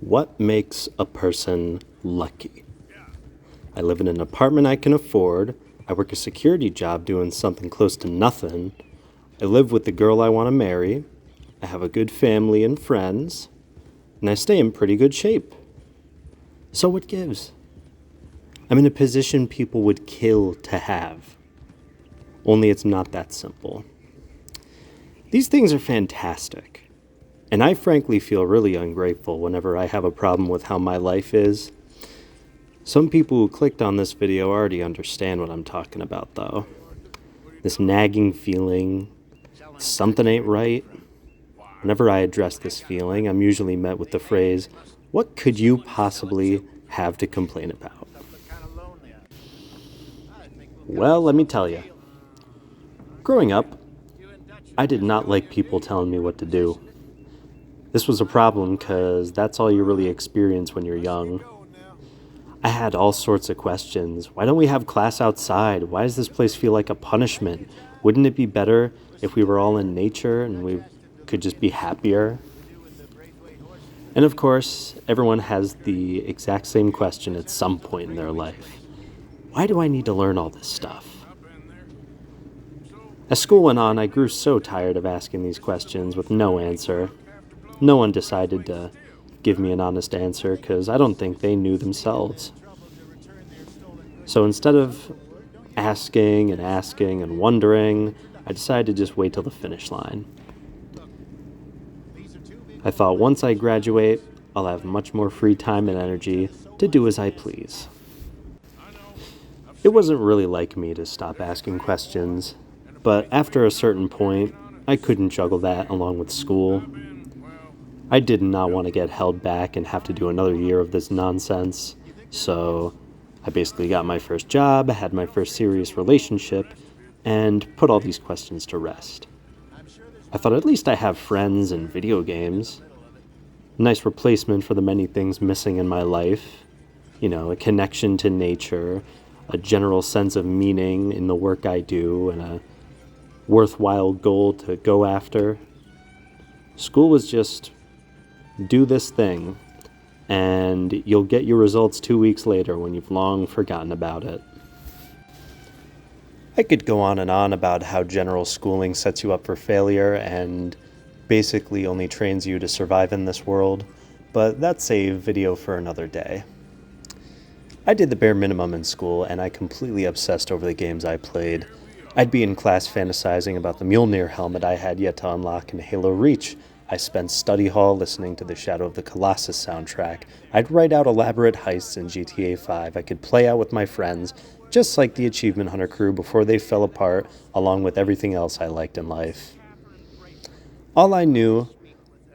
What makes a person lucky? I live in an apartment I can afford. I work a security job doing something close to nothing. I live with the girl I want to marry. I have a good family and friends. And I stay in pretty good shape. So what gives? I'm in a position people would kill to have. Only it's not that simple. These things are fantastic. And I frankly feel really ungrateful whenever I have a problem with how my life is. Some people who clicked on this video already understand what I'm talking about, though. This nagging feeling, something ain't right. Whenever I address this feeling, I'm usually met with the phrase, "What could you possibly have to complain about?" Well, let me tell you. Growing up, I did not like people telling me what to do. This was a problem because that's all you really experience when you're young. I had all sorts of questions. Why don't we have class outside? Why does this place feel like a punishment? Wouldn't it be better if we were all in nature and we could just be happier? And of course, everyone has the exact same question at some point in their life. Why do I need to learn all this stuff? As school went on, I grew so tired of asking these questions with no answer. No one decided to give me an honest answer because I don't think they knew themselves. So instead of asking and wondering, I decided to just wait till the finish line. I thought once I graduate, I'll have much more free time and energy to do as I please. It wasn't really like me to stop asking questions, but after a certain point, I couldn't juggle that along with school. I did not want to get held back and have to do another year of this nonsense, so I basically got my first job, had my first serious relationship, and put all these questions to rest. I thought at least I have friends and video games. Nice replacement for the many things missing in my life. A connection to nature, a general sense of meaning in the work I do, and a worthwhile goal to go after. School was just do this thing, and you'll get your results 2 weeks later when you've long forgotten about it. I could go on and on about how general schooling sets you up for failure and basically only trains you to survive in this world, but that's a video for another day. I did the bare minimum in school, and I completely obsessed over the games I played. I'd be in class fantasizing about the Mjolnir helmet I had yet to unlock in Halo Reach. I spent study hall listening to the Shadow of the Colossus soundtrack. I'd write out elaborate heists in GTA 5 I could play out with my friends, just like the Achievement Hunter crew before they fell apart, along with everything else I liked in life. All I knew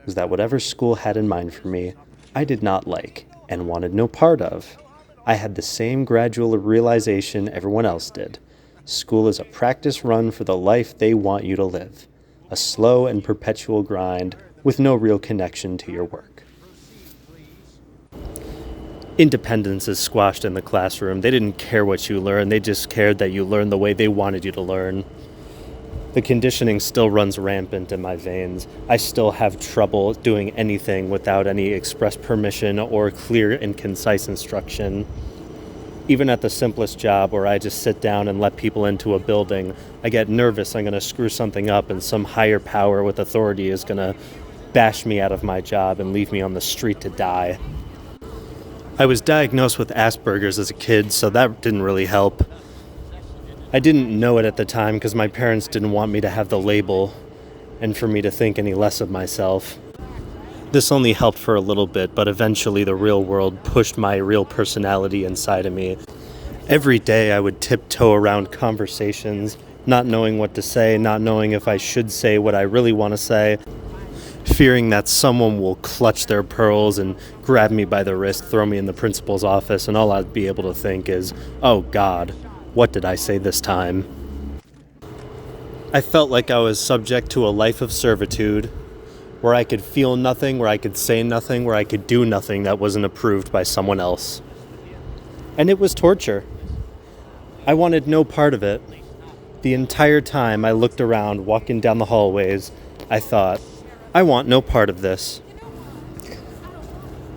was that whatever school had in mind for me, I did not like and wanted no part of. I had the same gradual realization everyone else did. School is a practice run for the life they want you to live. A slow and perpetual grind with no real connection to your work. Independence is squashed in the classroom. They didn't care what you learned. They just cared that you learned the way they wanted you to learn. The conditioning still runs rampant in my veins. I still have trouble doing anything without any express permission or clear and concise instruction. Even at the simplest job where I just sit down and let people into a building, I get nervous I'm going to screw something up and some higher power with authority is going to bash me out of my job and leave me on the street to die. I was diagnosed with Asperger's as a kid, so that didn't really help. I didn't know it at the time because my parents didn't want me to have the label and for me to think any less of myself. This only helped for a little bit, but eventually the real world pushed my real personality inside of me. Every day I would tiptoe around conversations, not knowing what to say, not knowing if I should say what I really want to say, fearing that someone will clutch their pearls and grab me by the wrist, throw me in the principal's office, and all I'd be able to think is, oh God, what did I say this time? I felt like I was subject to a life of servitude, where I could feel nothing, where I could say nothing, where I could do nothing that wasn't approved by someone else. And it was torture. I wanted no part of it. The entire time I looked around, walking down the hallways, I thought, I want no part of this.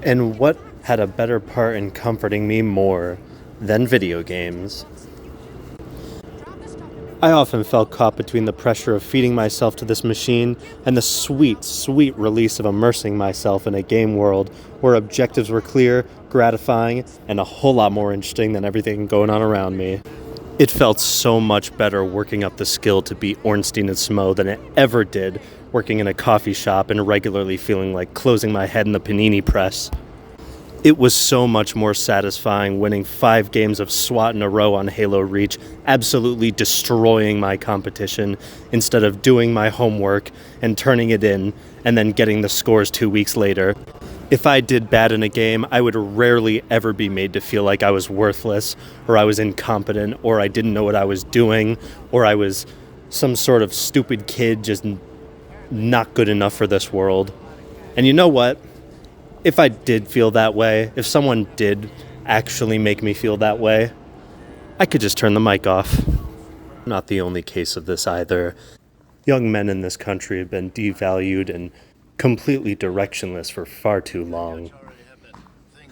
And what had a better part in comforting me more than video games? I often felt caught between the pressure of feeding myself to this machine and the sweet, sweet release of immersing myself in a game world where objectives were clear, gratifying, and a whole lot more interesting than everything going on around me. It felt so much better working up the skill to beat Ornstein and Smo than it ever did working in a coffee shop and regularly feeling like closing my head in the panini press. It was so much more satisfying winning 5 games of SWAT in a row on Halo Reach, absolutely destroying my competition, instead of doing my homework and turning it in and then getting the scores 2 weeks later. If I did bad in a game, I would rarely ever be made to feel like I was worthless, or I was incompetent, or I didn't know what I was doing, or I was some sort of stupid kid just not good enough for this world. And you know what? If I did feel that way, if someone did actually make me feel that way, I could just turn the mic off. Not the only case of this either. Young men in this country have been devalued and completely directionless for far too long.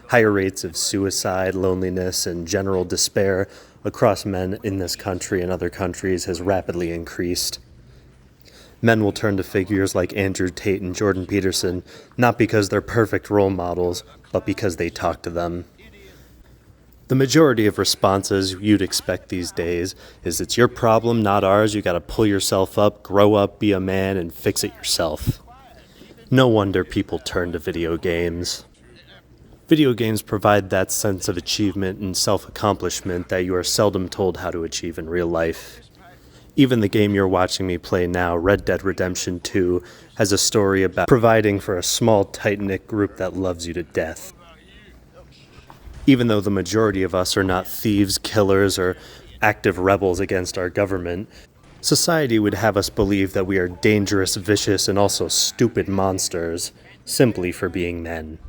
Higher rates of suicide, loneliness, and general despair across men in this country and other countries has rapidly increased. Men will turn to figures like Andrew Tate and Jordan Peterson, not because they're perfect role models, but because they talk to them. The majority of responses you'd expect these days is it's your problem, not ours, you gotta pull yourself up, grow up, be a man, and fix it yourself. No wonder people turn to video games. Video games provide that sense of achievement and self-accomplishment that you are seldom told how to achieve in real life. Even the game you're watching me play now, Red Dead Redemption 2, has a story about providing for a small, tight-knit group that loves you to death. Even though the majority of us are not thieves, killers, or active rebels against our government, society would have us believe that we are dangerous, vicious, and also stupid monsters, simply for being men.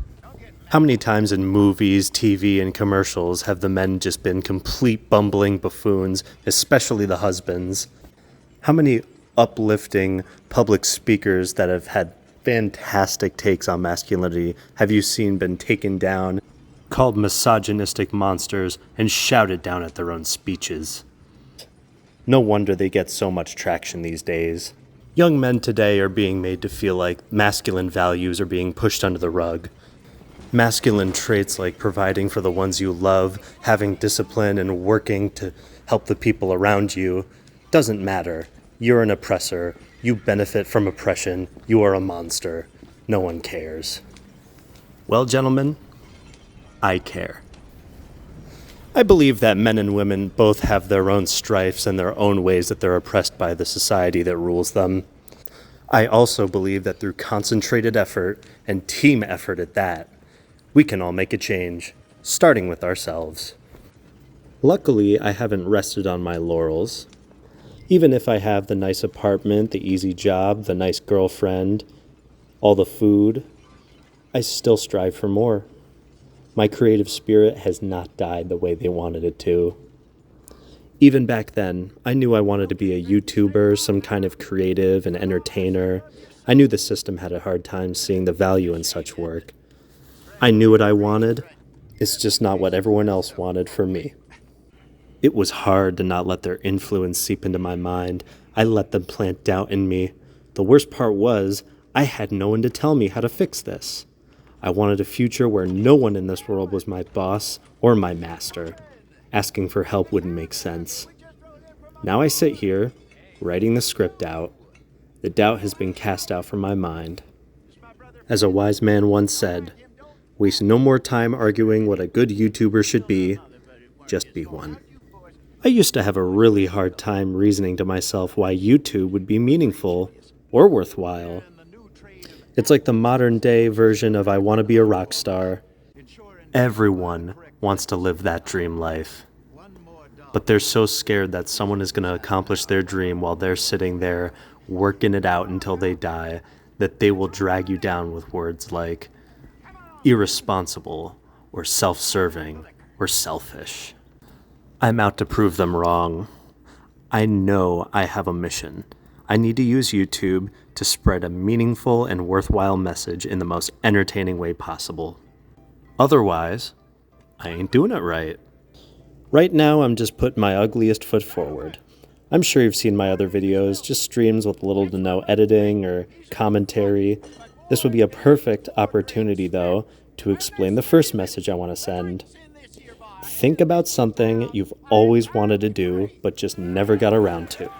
How many times in movies, TV, and commercials have the men just been complete bumbling buffoons, especially the husbands? How many uplifting public speakers that have had fantastic takes on masculinity have you seen been taken down, called misogynistic monsters, and shouted down at their own speeches? No wonder they get so much traction these days. Young men today are being made to feel like masculine values are being pushed under the rug. Masculine traits like providing for the ones you love, having discipline, and working to help the people around you doesn't matter. You're an oppressor. You benefit from oppression. You are a monster. No one cares. Well, gentlemen, I care. I believe that men and women both have their own strifes and their own ways that they're oppressed by the society that rules them. I also believe that through concentrated effort, and team effort at that, we can all make a change, starting with ourselves. Luckily, I haven't rested on my laurels. Even if I have the nice apartment, the easy job, the nice girlfriend, all the food, I still strive for more. My creative spirit has not died the way they wanted it to. Even back then, I knew I wanted to be a YouTuber, some kind of creative and entertainer. I knew the system had a hard time seeing the value in such work. I knew what I wanted. It's just not what everyone else wanted for me. It was hard to not let their influence seep into my mind. I let them plant doubt in me. The worst part was, I had no one to tell me how to fix this. I wanted a future where no one in this world was my boss or my master. Asking for help wouldn't make sense. Now I sit here, writing the script out. The doubt has been cast out from my mind. As a wise man once said, waste no more time arguing what a good YouTuber should be, just be one. I used to have a really hard time reasoning to myself why YouTube would be meaningful or worthwhile. It's like the modern day version of I want to be a rock star. Everyone wants to live that dream life. But they're so scared that someone is going to accomplish their dream while they're sitting there working it out until they die, that they will drag you down with words like irresponsible or self-serving or selfish. I'm out to prove them wrong. I know I have a mission. I need to use YouTube to spread a meaningful and worthwhile message in the most entertaining way possible. Otherwise, I ain't doing it right. Right now, I'm just putting my ugliest foot forward. I'm sure you've seen my other videos, just streams with little to no editing or commentary. This would be a perfect opportunity, though, to explain the first message I want to send. Think about something you've always wanted to do, but just never got around to.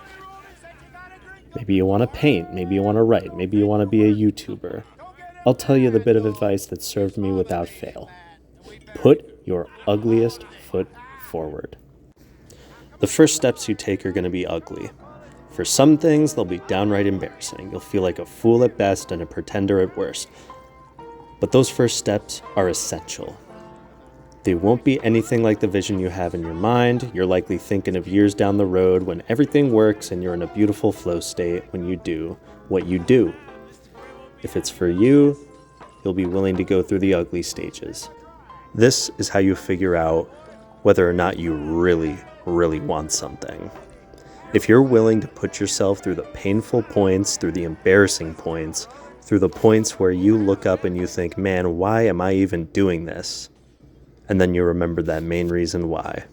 Maybe you want to paint, maybe you want to write, maybe you want to be a YouTuber. I'll tell you the bit of advice that served me without fail. Put your ugliest foot forward. The first steps you take are going to be ugly. For some things, they'll be downright embarrassing. You'll feel like a fool at best and a pretender at worst. But those first steps are essential. They won't be anything like the vision you have in your mind. You're likely thinking of years down the road when everything works and you're in a beautiful flow state when you do what you do. If it's for you, you'll be willing to go through the ugly stages. This is how you figure out whether or not you really want something. If you're willing to put yourself through the painful points, through the embarrassing points, through the points where you look up and you think, man, why am I even doing this? And then you remember that main reason why.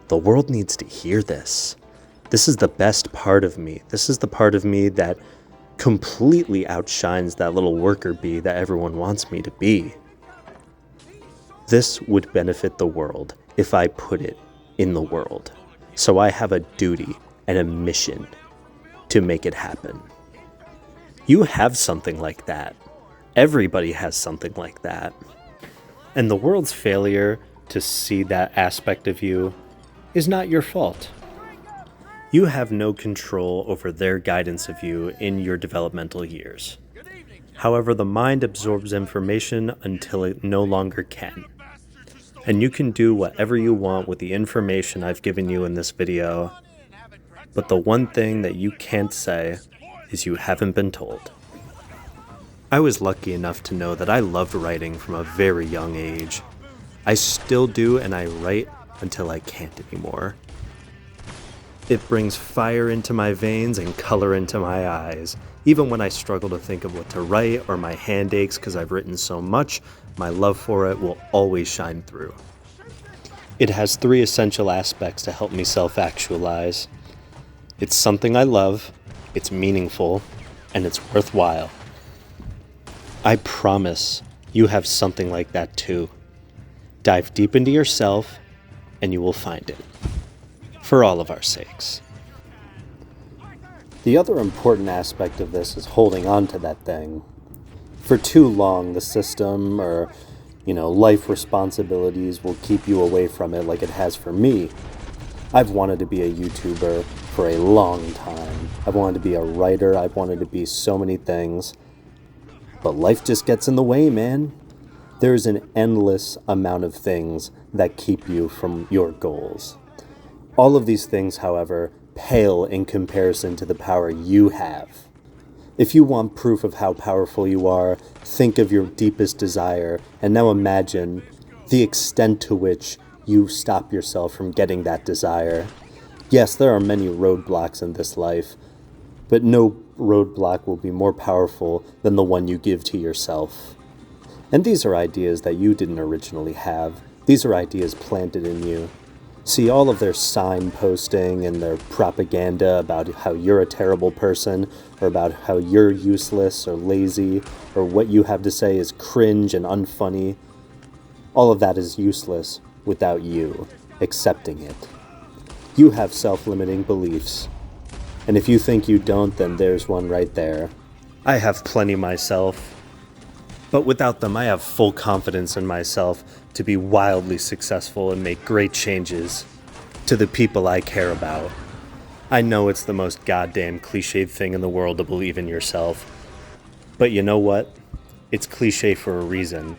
The world needs to hear this. This is the best part of me. This is the part of me that completely outshines that little worker bee that everyone wants me to be. This would benefit the world if I put it in the world. So I have a duty and a mission to make it happen. You have something like that. Everybody has something like that. And the world's failure to see that aspect of you is not your fault. You have no control over their guidance of you in your developmental years. However, the mind absorbs information until it no longer can. And you can do whatever you want with the information I've given you in this video. But the one thing that you can't say is you haven't been told. I was lucky enough to know that I loved writing from a very young age. I still do, and I write until I can't anymore. It brings fire into my veins and color into my eyes. Even when I struggle to think of what to write or my hand aches because I've written so much, my love for it will always shine through. It has 3 essential aspects to help me self-actualize. It's something I love, it's meaningful, and it's worthwhile. I promise you have something like that too. Dive deep into yourself and you will find it. For all of our sakes. The other important aspect of this is holding on to that thing. For too long, the system or, life responsibilities will keep you away from it like it has for me. I've wanted to be a YouTuber for a long time. I've wanted to be a writer. I've wanted to be so many things. But life just gets in the way, man. There's an endless amount of things that keep you from your goals. All of these things, however, pale in comparison to the power you have. If you want proof of how powerful you are, think of your deepest desire, and now imagine the extent to which you stop yourself from getting that desire. Yes, there are many roadblocks in this life, but no roadblock will be more powerful than the one you give to yourself. And these are ideas that you didn't originally have. These are ideas planted in you. See, all of their signposting and their propaganda about how you're a terrible person, or about how you're useless or lazy, or what you have to say is cringe and unfunny, all of that is useless without you accepting it. You have self-limiting beliefs. And if you think you don't, then there's one right there. I have plenty myself. But without them, I have full confidence in myself to be wildly successful and make great changes to the people I care about. I know it's the most goddamn cliched thing in the world to believe in yourself. But you know what? It's cliche for a reason.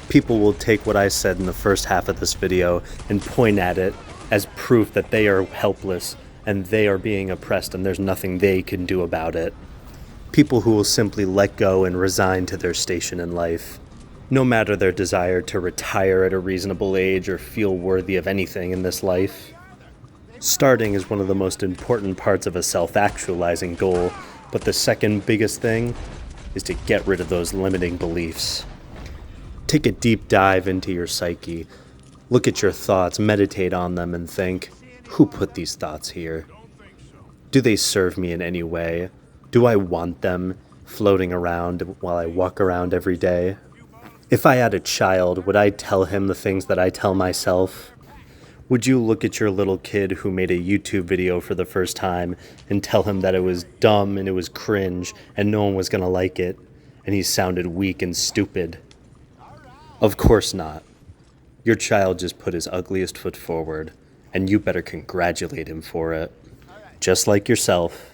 People will take what I said in the first half of this video and point at it as proof that they are helpless and they are being oppressed and there's nothing they can do about it. People who will simply let go and resign to their station in life, no matter their desire to retire at a reasonable age or feel worthy of anything in this life. Starting is one of the most important parts of a self-actualizing goal, but the second biggest thing is to get rid of those limiting beliefs. Take a deep dive into your psyche. Look at your thoughts, meditate on them, and think, who put these thoughts here? Do they serve me in any way? Do I want them floating around while I walk around every day? If I had a child, would I tell him the things that I tell myself? Would you look at your little kid who made a YouTube video for the first time and tell him that it was dumb and it was cringe and no one was going to like it and he sounded weak and stupid? Of course not. Your child just put his ugliest foot forward, and you better congratulate him for it. Just like yourself.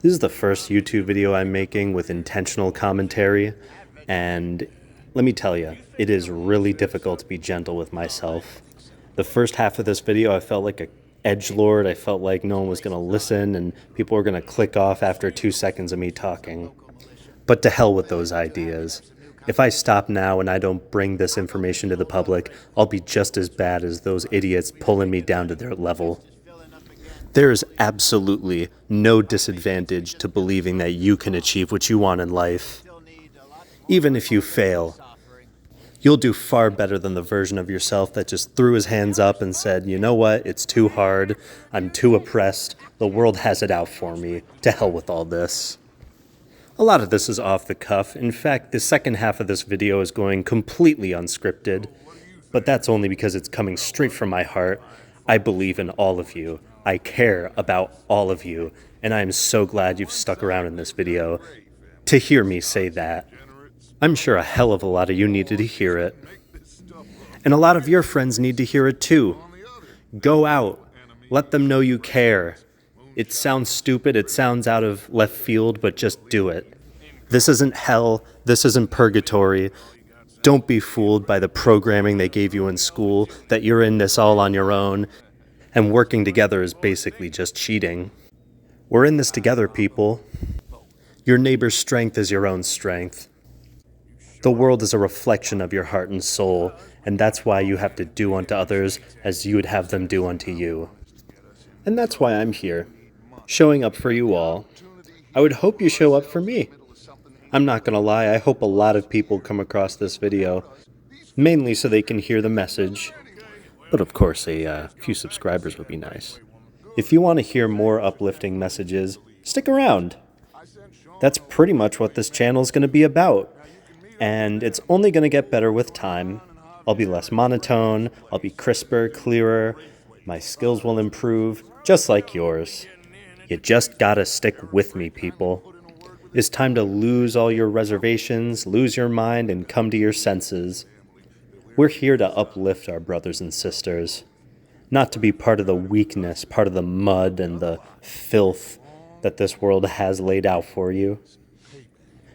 This is the first YouTube video I'm making with intentional commentary, and let me tell you, it is really difficult to be gentle with myself. The first half of this video, I felt like a edgelord. I felt like no one was going to listen, and people were going to click off after 2 seconds of me talking. But to hell with those ideas. If I stop now and I don't bring this information to the public, I'll be just as bad as those idiots pulling me down to their level. There is absolutely no disadvantage to believing that you can achieve what you want in life. Even if you fail, you'll do far better than the version of yourself that just threw his hands up and said, you know what, it's too hard, I'm too oppressed, the world has it out for me, to hell with all this. A lot of this is off the cuff. In fact, the second half of this video is going completely unscripted, but that's only because it's coming straight from my heart. I believe in all of you. I care about all of you, and I am so glad you've stuck around in this video to hear me say that. I'm sure a hell of a lot of you needed to hear it. And a lot of your friends need to hear it too. Go out. Let them know you care. It sounds stupid, it sounds out of left field, but just do it. This isn't hell, this isn't purgatory. Don't be fooled by the programming they gave you in school, that you're in this all on your own, and working together is basically just cheating. We're in this together, people. Your neighbor's strength is your own strength. The world is a reflection of your heart and soul, and that's why you have to do unto others as you would have them do unto you. And that's why I'm here. Showing up for you all. I would hope you show up for me. I'm not gonna lie, I hope a lot of people come across this video, mainly so they can hear the message. But of course, a few subscribers would be nice. If you want to hear more uplifting messages, stick around. That's pretty much what this channel is going to be about. And it's only going to get better with time. I'll be less monotone, I'll be crisper, clearer, my skills will improve, just like yours. You just gotta stick with me, people. It's time to lose all your reservations, lose your mind, and come to your senses. We're here to uplift our brothers and sisters, not to be part of the weakness, part of the mud and the filth that this world has laid out for you.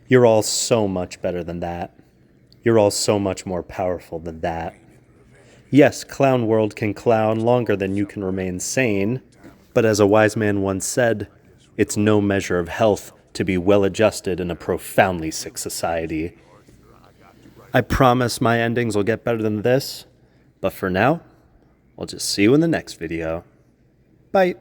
You're all so much better than that. You're all so much more powerful than that. Yes, Clown World can clown longer than you can remain sane, but as a wise man once said, it's no measure of health to be well-adjusted in a profoundly sick society. I promise my endings will get better than this, but for now, I'll just see you in the next video. Bye.